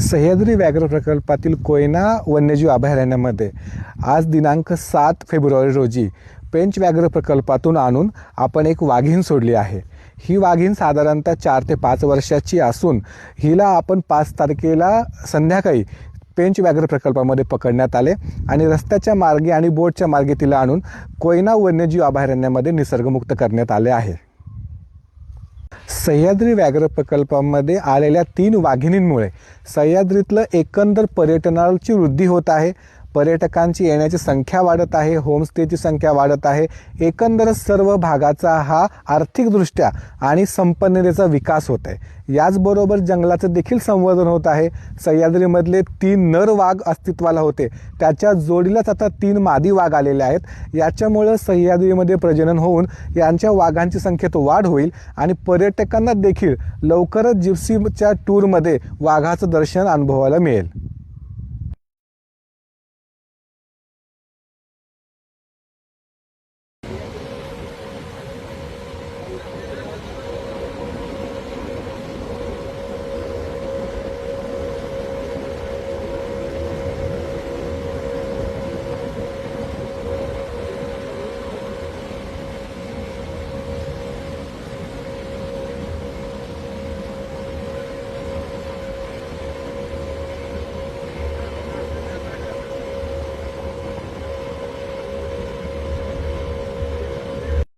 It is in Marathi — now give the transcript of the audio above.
सह्याद्री व्याघ्र प्रकल्पातील कोयना वन्यजीव अभयारण्यामध्ये आज दिनांक 7 फेब्रुवारी रोजी पेंच व्याघ्र प्रकल्पातून आणून आपण एक वाघीण सोडली आहे। ही वाघीण साधारणतः 4 ते 5 वर्षाची असून हिला आपण 5 तारखेला संध्याकाळी पेंच व्याघ्र प्रकल्पामध्ये पकडण्यात आले आणि रस्त्याच्या मार्गे आणि बोटच्या मार्गे तिला आणून कोयना वन्यजीव अभयारण्यामध्ये निसर्गमुक्त करण्यात आले आहे। सह्याद्री व्याघ्र प्रकल्पामध्ये आलेल्या 3 वाघिणींमुळे सह्याद्रीतलं एकंदर पर्यटनाची वृद्धी होत आहे। पर्यटकांची येण्याची संख्या वाढत आहे, होमस्टेची संख्या वाढत आहे। एकंदरच सर्व भागाचा हा आर्थिकदृष्ट्या आणि संपन्नतेचा विकास होत आहे। याचबरोबर जंगलाचं देखील संवर्धन होत आहे। सह्याद्रीमधले 3 नर वाघ अस्तित्वाला होते, त्याच्या जोडीलाच आता 3 मादी वाघ आलेले आहेत। याच्यामुळे सह्याद्रीमध्ये प्रजनन होऊन यांच्या वाघांची संख्येत वाढ होईल आणि पर्यटकांना देखील लवकरच जिप्सीच्या टूरमध्ये वाघाचं दर्शन अनुभवायला मिळेल।